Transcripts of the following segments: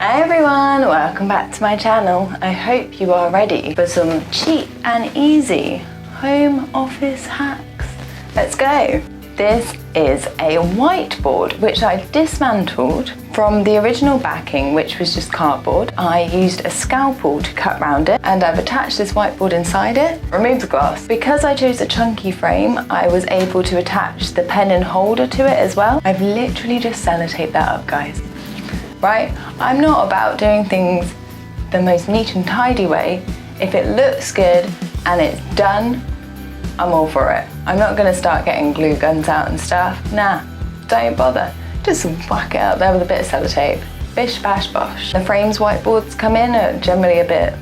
Hi everyone, welcome back to my channel. I hope you are ready for some cheap and easy home office hacks. Let's go. This is a whiteboard which I dismantled from the original backing, which was just cardboard. I used a scalpel to cut round it and I've attached this whiteboard inside it. Remove the glass. Because I chose a chunky frame, I was able to attach the pen and holder to it as well. I've literally just sellotaped that up, guys. Right? I'm not about doing things the most neat and tidy way. If it looks good and it's done, I'm all for it. I'm not gonna start getting glue guns out and stuff. Nah, don't bother. Just whack it up there with a bit of sellotape. Bish bash bosh. The frames whiteboards come in are generally a bit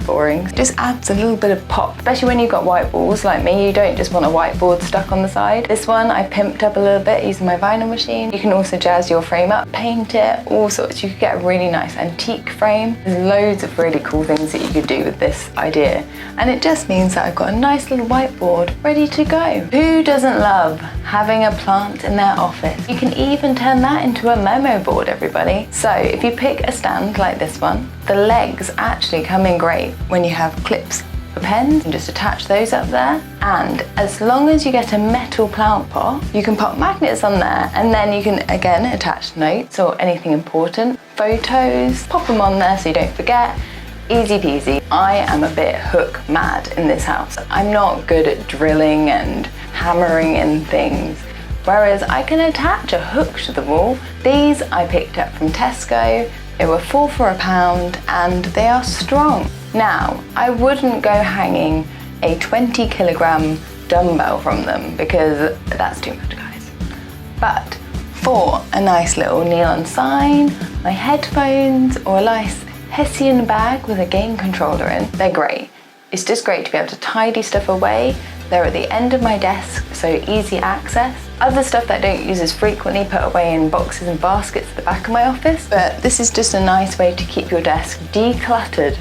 boring. Just adds a little bit of pop, especially when you've got white walls like me. You don't just want a whiteboard stuck on the side. This one I pimped up a little bit using my vinyl machine. You can also jazz your frame up, paint it, all sorts. You could get a really nice antique frame. There's loads of really cool things that you could do with this idea. And it just means that I've got a nice little whiteboard ready to go. Who doesn't love having a plant in their office? You can even turn that into a memo board, everybody. So if you pick a stand like this one, the legs actually come in great when you have clips for pens and just attach those up there. And as long as you get a metal plant pot, you can put magnets on there and then you can again attach notes or anything important, photos, pop them on there so you don't forget. Easy peasy. I am a bit hook mad in this house. I'm not good at drilling and hammering in things. Whereas I can attach a hook to the wall. These I picked up from Tesco. They were 4 for £1 and they are strong. Now, I wouldn't go hanging a 20 kilogram dumbbell from them because that's too much, guys. But for a nice little neon sign, my headphones, or a nice Hessian bag with a game controller in, they're great. It's just great to be able to tidy stuff away. They're at the end of my desk, so easy access. Other stuff that I don't use as frequently put away in boxes and baskets at the back of my office, but this is just a nice way to keep your desk decluttered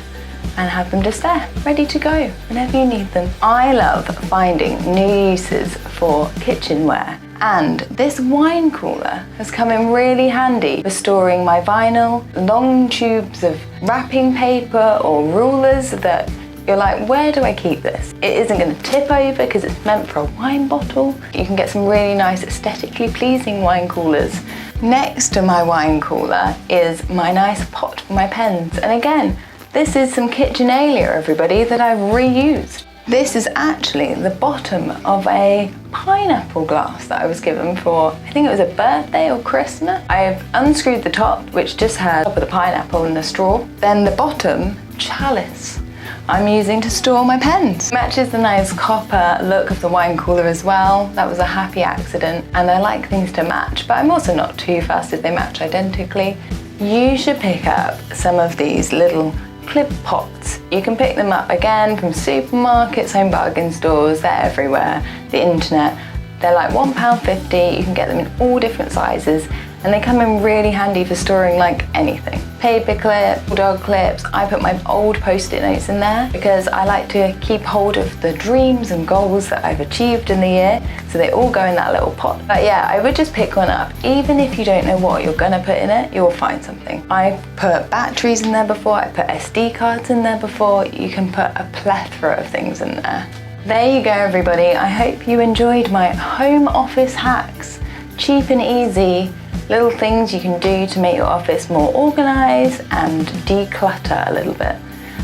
and have them just there, ready to go whenever you need them. I love finding new uses for kitchenware, and this wine cooler has come in really handy for storing my vinyl, long tubes of wrapping paper or rulers that you're like, where do I keep this? It isn't going to tip over because it's meant for a wine bottle. You can get some really nice aesthetically pleasing wine coolers. Next to my wine cooler is my nice pot for my pens. And again, this is some KitchenAlia, everybody, that I've reused. This is actually the bottom of a pineapple glass that I was given for, I think it was a birthday or Christmas. I've unscrewed the top, which just had the pineapple and the straw. Then the bottom, chalice, I'm using to store my pens. Matches the nice copper look of the wine cooler as well. That was a happy accident, and I like things to match, but I'm also not too fussed if they match identically. You should pick up some of these little clip pots. You can pick them up again from supermarkets, home bargain stores, they're everywhere, the internet. They're like £1.50, you can get them in all different sizes, and they come in really handy for storing like anything. Paper clip, dog clips. I put my old post-it notes in there because I like to keep hold of the dreams and goals that I've achieved in the year, so they all go in that little pot. But yeah, I would just pick one up. Even if you don't know what you're gonna put in it, you'll find something. I've put batteries in there before, I put SD cards in there before. You can put a plethora of things in there. There you go, everybody. I hope you enjoyed my home office hacks. Cheap and easy. Little things you can do to make your office more organised and declutter a little bit.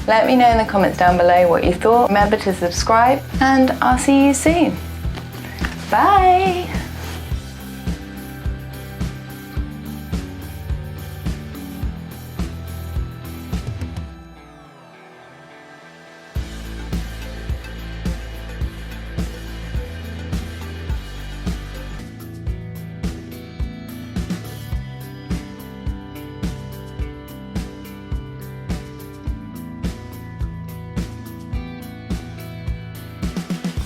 Let me know in the comments down below what you thought. Remember to subscribe and I'll see you soon. Bye!